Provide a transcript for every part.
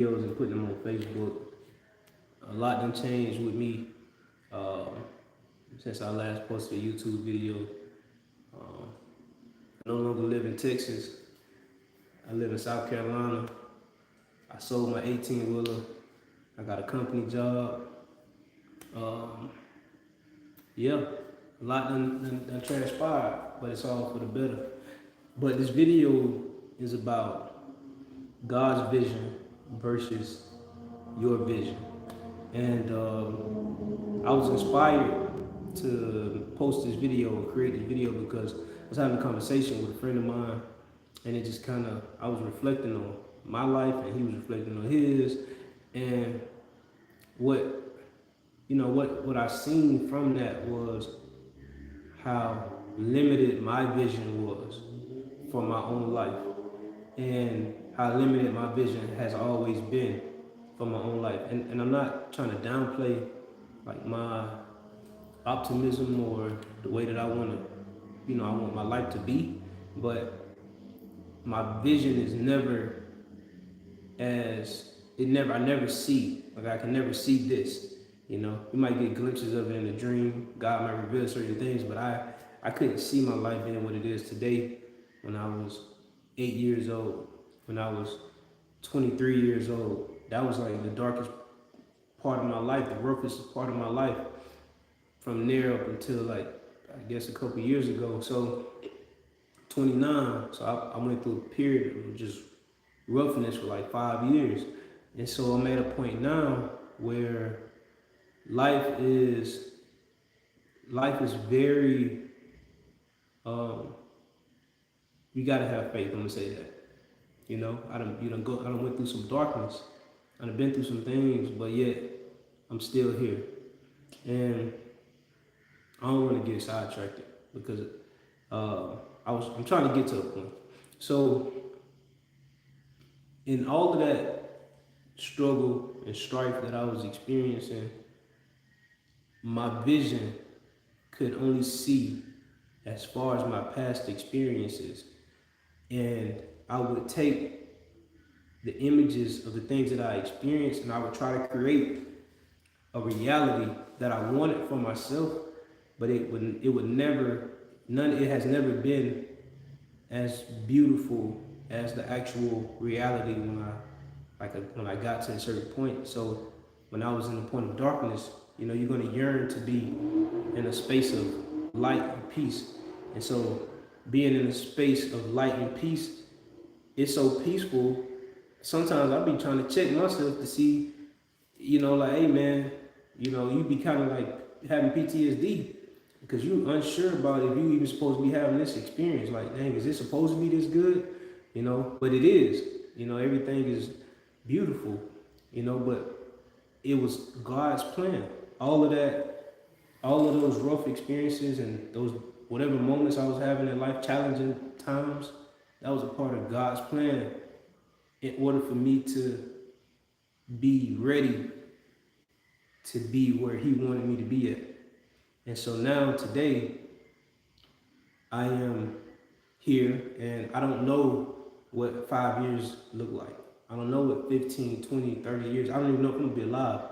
videos and putting them on Facebook. A lot done changed with me um, since I last posted a YouTube video. I no longer live in Texas. I live in South Carolina. I sold my 18-wheeler. I got a company job. Um, yeah, a lot done transpired, but it's all for the better. But this video is about God's vision versus your vision. And I was inspired to post this video or create this video because I was having a conversation with a friend of mine, and it just kind of, I was reflecting on my life and he was reflecting on his, and what what I seen from that was how limited my vision was for my own life, and how limited my vision has always been for my own life. And I'm not trying to downplay like my optimism or the way that I want to, I want my life to be, but my vision is never I never see, like I can never see this, you might get glimpses of it in a dream, God might reveal certain things, but I couldn't see my life being what it is today when I was 8 years old, when I was 23 years old. That was like the darkest part of my life, the roughest part of my life, from there up until like, I guess a couple years ago. So 29, so I went through a period of just roughness for like 5 years. And so I'm at a point now where life is very, you gotta have faith, I'm gonna say that. I done went through some darkness. I done been through some things, but yet I'm still here. And I don't want to get sidetracked because I'm trying to get to a point. So in all of that struggle and strife that I was experiencing, my vision could only see as far as my past experiences. And I would take the images of the things that I experienced and I would try to create a reality that I wanted for myself, but it has never been as beautiful as the actual reality when I got to a certain point. So when I was in the point of darkness, you're going to yearn to be in a space of light and peace. And so being in a space of light and peace, it's so peaceful. Sometimes I'll be trying to check myself to see, like, hey man, you be kind of like having PTSD because you're unsure about if you even supposed to be having this experience. Like, dang, is it supposed to be this good? But it is. Everything is beautiful, but it was God's plan. All of those rough experiences and those whatever moments I was having in life, challenging times, that was a part of God's plan in order for me to be ready to be where He wanted me to be at. And so now today, I am here, and I don't know what 5 years look like. I don't know what 15, 20, 30 years. I don't even know if I'm gonna be alive.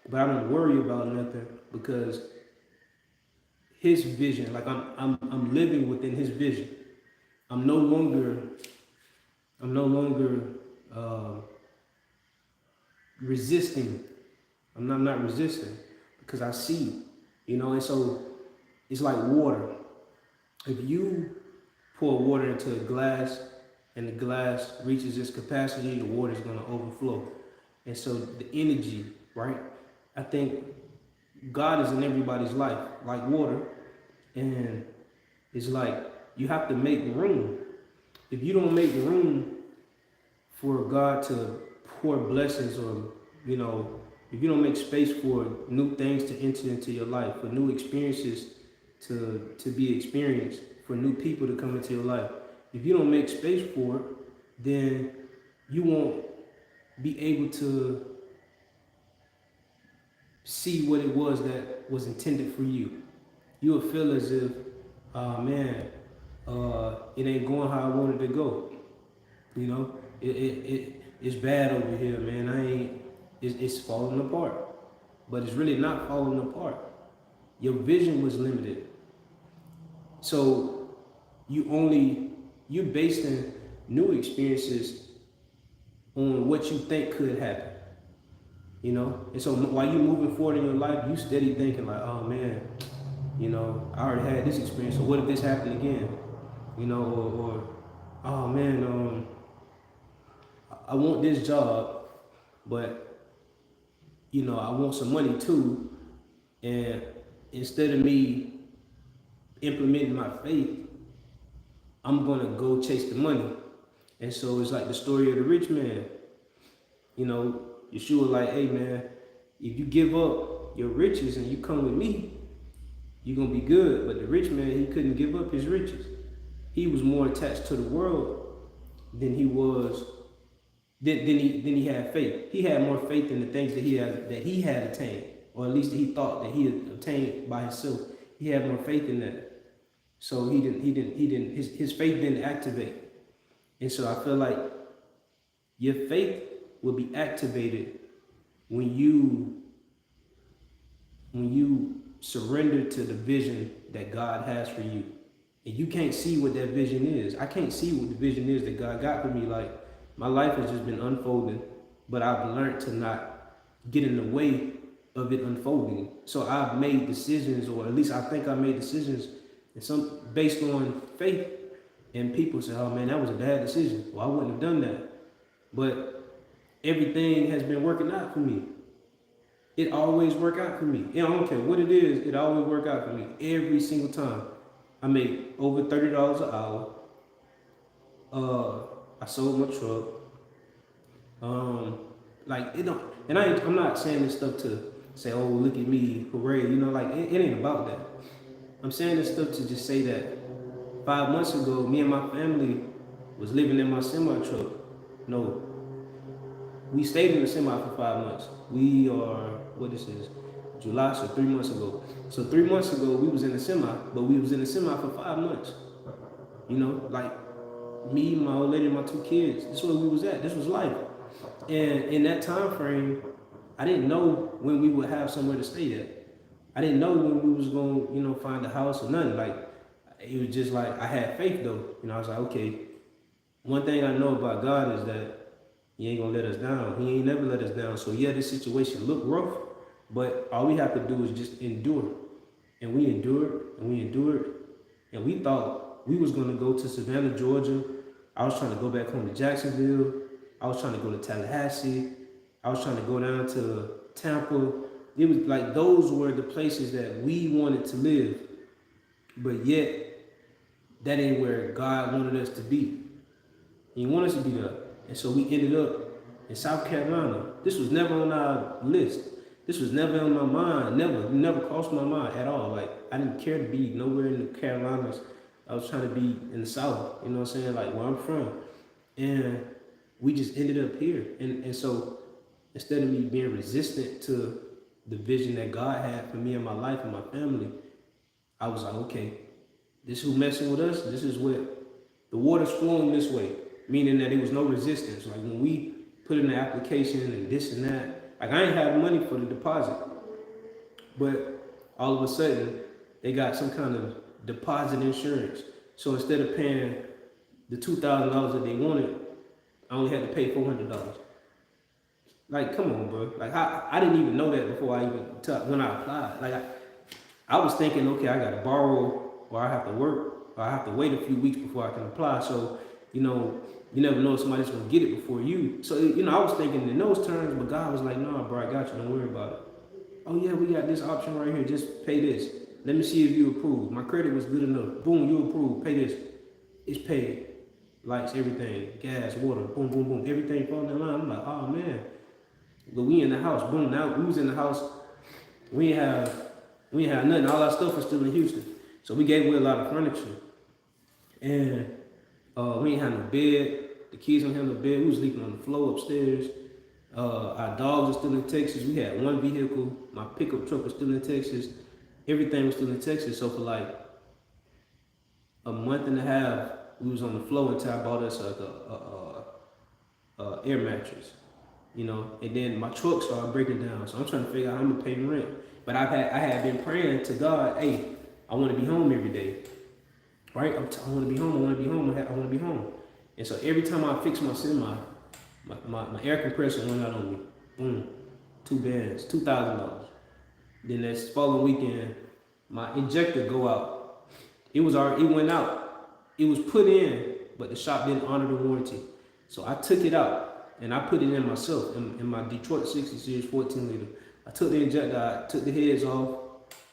But I don't worry about nothing because His vision, like I'm living within His vision. I'm no longer resisting. I'm not resisting because I see, and so it's like water. If you pour water into a glass and the glass reaches its capacity, the water is going to overflow. And so the energy, right? I think God is in everybody's life, like water. And it's like you have to make room. If you don't make room for God to pour blessings, or, if you don't make space for new things to enter into your life, for new experiences to be experienced, for new people to come into your life, if you don't make space for it, then you won't be able to see what it was that was intended for you. You'll feel as if, man, it ain't going how I wanted to go. it's bad over here, man. It's falling apart. But it's really not falling apart. Your vision was limited. So you're basing new experiences on what you think could happen. You know? And so while you're moving forward in your life, you steady thinking like, oh man, you know, I already had this experience, so what if this happened again? You know, or oh man, I want this job, but you know, I want some money too. And instead of me implementing my faith, I'm gonna go chase the money. And so it's like the story of the rich man. You know, Yeshua like, hey man, if you give up your riches and you come with me, you're gonna be good. But the rich man, he couldn't give up his riches. He was more attached to the world than he was than he had faith. He had more faith in the things that he had attained, or at least he thought that he had obtained by himself. He had more faith in that. So his faith didn't activate. And so I feel like your faith will be activated when you surrender to the vision that God has for you. And you can't see what that vision is. I can't see what the vision is that God got for me. Like, my life has just been unfolding, but I've learned to not get in the way of it unfolding. So I've made decisions, or at least I think I made decisions, and some based on faith. And people say, oh man, that was a bad decision. Well, I wouldn't have done that. But everything has been working out for me. It always work out for me. I don't care what it is, it always work out for me. Every single time. I make over $30 an hour. I sold my truck. Like it don't, and I'm not saying this stuff to say, oh look at me, hooray, you know, like it ain't about that. I'm saying this stuff to just say that 5 months ago, me and my family was living in my semi truck. No, we stayed in the semi for 5 months. We are, what this is, July, so 3 months ago. So 3 months ago, we was in the semi, but we was in the semi for 5 months. You know, like me, my old lady, and my 2 kids. This is where we was at. This was life. And in that time frame, I didn't know when we would have somewhere to stay at. I didn't know when we was going to, you know, find a house or nothing. Like, it was just like, I had faith though. You know, I was like, okay, one thing I know about God is that He ain't gonna let us down. He ain't never let us down. So yeah, this situation looked rough, but all we have to do is just endure. And we endured, and we endured, and we thought we was gonna go to Savannah, Georgia. I was trying to go back home to Jacksonville. I was trying to go to Tallahassee. I was trying to go down to Tampa. It was like those were the places that we wanted to live. But yet, that ain't where God wanted us to be. He wanted us to be there. And so we ended up in South Carolina. This was never on our list. This was never on my mind. Never crossed my mind at all. Like, I didn't care to be nowhere in the Carolinas. I was trying to be in the South, you know what I'm saying? Like, where I'm from. And we just ended up here. And so instead of me being resistant to the vision that God had for me and my life and my family, I was like, okay, this who messing with us, this is what, the water's flowing this way, meaning that there was no resistance. Like when we put in the application and this and that, like I ain't have money for the deposit, but all of a sudden they got some kind of deposit insurance. So instead of paying the $2,000 that they wanted, I only had to pay $400. Like, come on, bro. Like I didn't even know that before when I applied. Like I was thinking, okay, I gotta borrow, or I have to work, or I have to wait a few weeks before I can apply. So, you know, you never know if somebody's gonna get it before you. So, you know, I was thinking in those terms, but God was like, no, bro, I got you, don't worry about it. Oh yeah, we got this option right here, just pay this. Let me see if you approve. My credit was good enough. Boom, you approve, pay this. It's paid. Lights, everything, gas, water, boom, boom, boom, everything falling in line. I'm like, oh man. But we in the house, boom, now we was in the house, we ain't have nothing. All our stuff was still in Houston. So we gave away a lot of furniture. And we ain't had no bed. The kids don't have no bed. We was sleeping on the floor upstairs. Our dogs are still in Texas. We had one vehicle. My pickup truck was still in Texas. Everything was still in Texas. So for like a month and a half, we was on the floor until I bought us like air mattress, you know, and then my truck started breaking down. So I'm trying to figure out how I'm gonna pay the rent. But I had been praying to God, hey, I want to be home every day, right? I want to be home. I want to be home. I want to be home. And so every time I fix my semi, my air compressor went out on me. Boom, 2 bands, $2,000. Then that following weekend, my injector go out. It went out. It was put in, but the shop didn't honor the warranty. So I took it out and I put it in myself in my Detroit 60 Series 14 liter. I took the injector, I took the heads off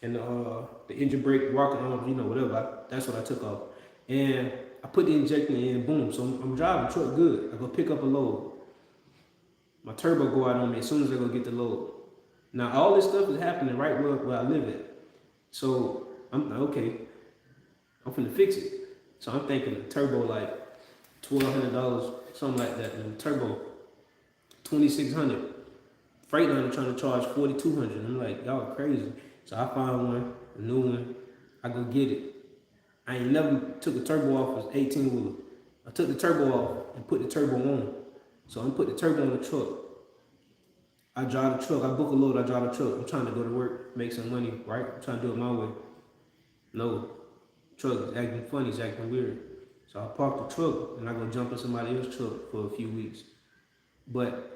and the engine brake, rocket arms, you know, whatever. That's what I took off. And I put the injector in, boom. So I'm driving the truck good. I go pick up a load. My turbo go out on me as soon as I go get the load. Now all this stuff is happening right where I live at. So I'm like, okay, I'm finna fix it. So I'm thinking the turbo like $1,200, something like that. And the turbo, $2,600. Freightliner trying to charge $4,200. I'm like, y'all crazy. So I found one, a new one. I go get it. I ain't never took a turbo off as 18-wheeler. I took the turbo off and put the turbo on. So I'm put the turbo on the truck. I drive the truck. I book a load. I drive the truck. I'm trying to go to work, make some money, right? I'm trying to do it my way. No, truck is acting funny. It's acting weird. So I park the truck and I go jump in somebody else's truck for a few weeks. But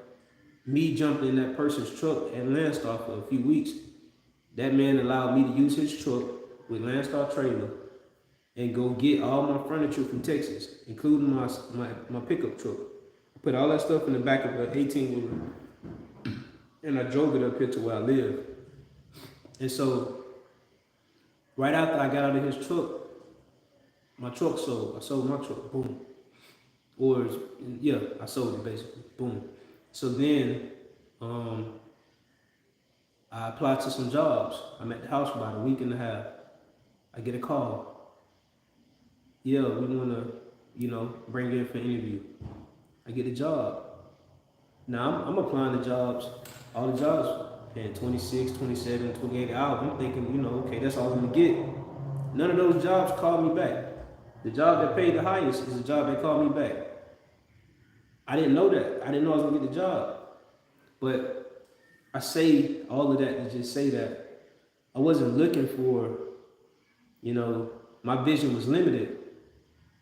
me jumping in that person's truck at Landstar for a few weeks, that man allowed me to use his truck with Landstar trailer and go get all my furniture from Texas, including my pickup truck. I put all that stuff in the back of an 18-wheeler and I drove it up here to where I live. And so right after I got out of his truck, my truck sold. I sold my truck, boom. I sold it basically, boom. So then I applied to some jobs. I'm at the house for about a week and a half. I get a call. Yeah, we want to, bring you in for an interview. I get a job. Now I'm applying to jobs, all the jobs paying 26, 27, 28 hours. I'm thinking, okay, that's all I'm gonna get. None of those jobs called me back. The job that paid the highest is the job that called me back. I didn't know that. I didn't know I was gonna get the job. But I say all of that to just say that I wasn't looking for, my vision was limited.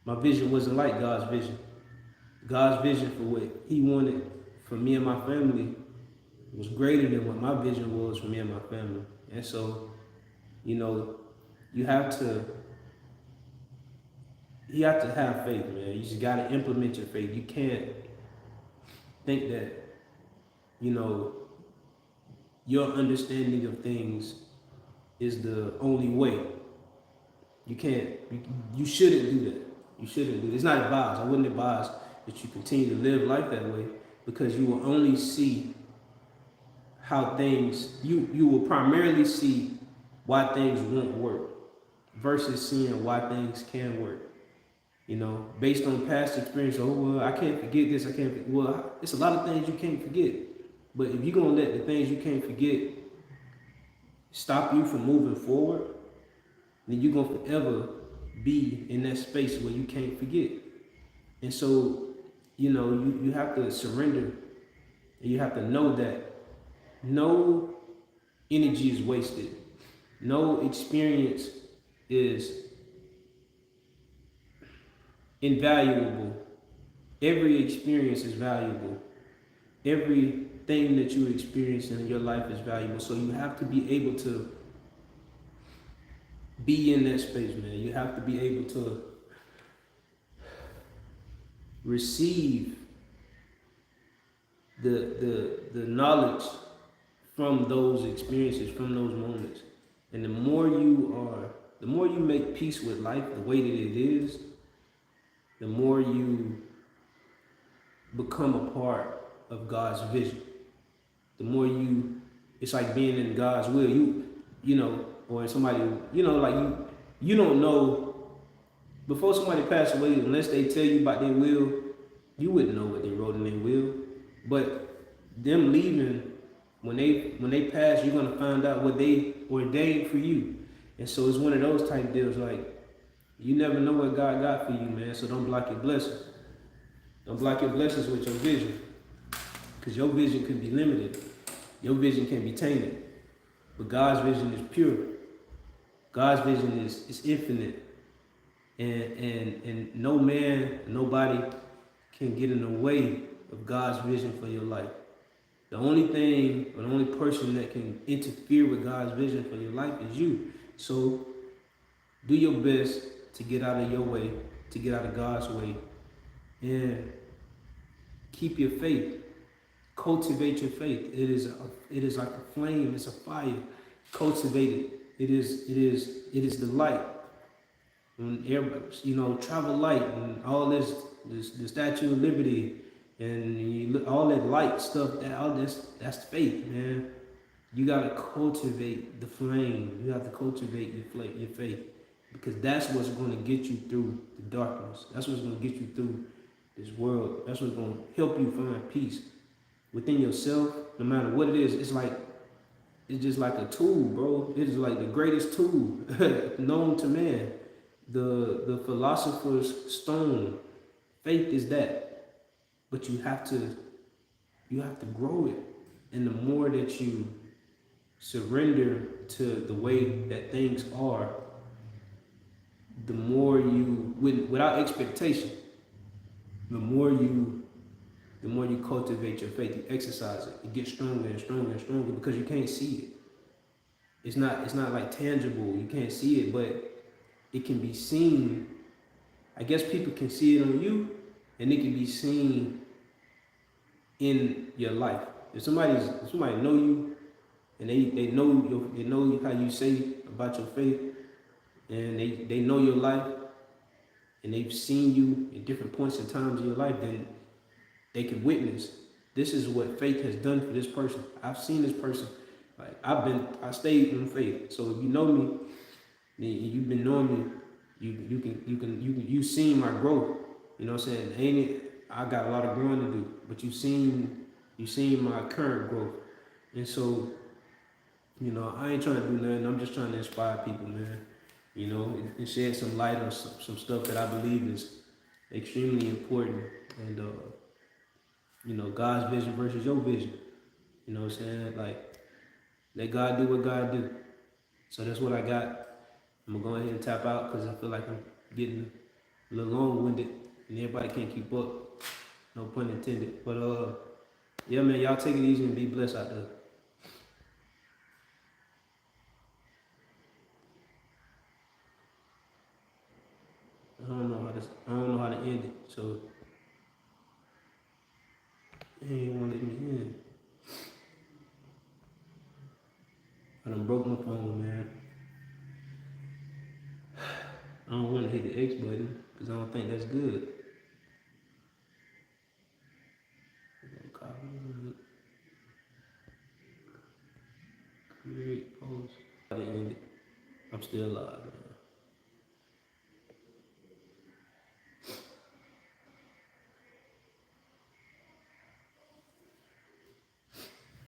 My vision wasn't like God's vision. God's vision for what he wanted for me and my family was greater than what my vision was for me and my family. And so, you have to have faith, man. You just got to implement your faith. You can't think that, your understanding of things is the only way. You shouldn't do that. You shouldn't do that. It's not advised. I wouldn't advise that you continue to live life that way, because you will only see how things, you will primarily see why things won't work versus seeing why things can work. Based on past experience, I can't forget this, well, it's a lot of things you can't forget. But if you're going to let the things you can't forget stop you from moving forward, then you're going to forever be in that space where you can't forget. And so, you have to surrender, and you have to know that no energy is wasted. No experience is invaluable. Every experience is valuable. Everything that you experience in your life is valuable. So you have to be able to be in that space, man. You have to be able to receive the knowledge from those experiences, from those moments. And the more you make peace with life the way that it is, the more you become a part of God's vision. The more it's like being in God's will. Or somebody, you don't know, before somebody passed away, unless they tell you about their will, you wouldn't know what they wrote in their will. But them leaving, when they pass, you're gonna find out what they ordained for you. And so it's one of those type deals, like, you never know what God got for you, man, so don't block your blessings. Don't block your blessings with your vision, because your vision can be limited. Your vision can be tainted. But God's vision is pure. God's vision is infinite. And no man, nobody can get in the way of God's vision for your life. The only thing, or the only person that can interfere with God's vision for your life is you. So do your best to get out of your way, to get out of God's way, and keep your faith. Cultivate your faith. It is like a flame. It's a fire. Cultivate it. It is the light. When everybody, travel light and all this, the Statue of Liberty, and you look, all that light stuff. That's faith, man. You gotta cultivate the flame. You have to cultivate your faith, because that's what's going to get you through the darkness. That's what's going to get you through this world. That's what's going to help you find peace within yourself. No matter what it is, it's just like a tool, bro. It is like the greatest tool known to man. The philosopher's stone. Faith is that, but you have to grow it, and the more that you surrender to the way that things are, the more you, without expectation, the more you cultivate your faith, you exercise it, it gets stronger and stronger and stronger, because you can't see it. It's not like tangible. You can't see it, but it can be seen. I guess people can see it on you, and it can be seen in your life. If somebody know you, and they know how you say about your faith, and they know your life, and they've seen you at different points in times of your life, then they can witness. This is what faith has done for this person. I've seen this person. Like I stayed in faith. So if you know me, then you've been knowing me. You've seen my growth. You know what I'm saying? Ain't it? I got a lot of growing to do, but you've seen my current growth. And so, I ain't trying to do nothing. I'm just trying to inspire people, man. And shed some light on some stuff that I believe is extremely important. And God's vision versus your vision. You know what I'm saying? Like, let God do what God do. So that's what I got. I'm gonna go ahead and tap out, because I feel like I'm getting a little long-winded and everybody can't keep up. No pun intended. But yeah, man, y'all take it easy and be blessed out there. I don't know how to end it, so he ain't wanna let me in. I done broke my phone, man. I don't want to hit the X button, because I don't think that's good. Create post. I'm still alive.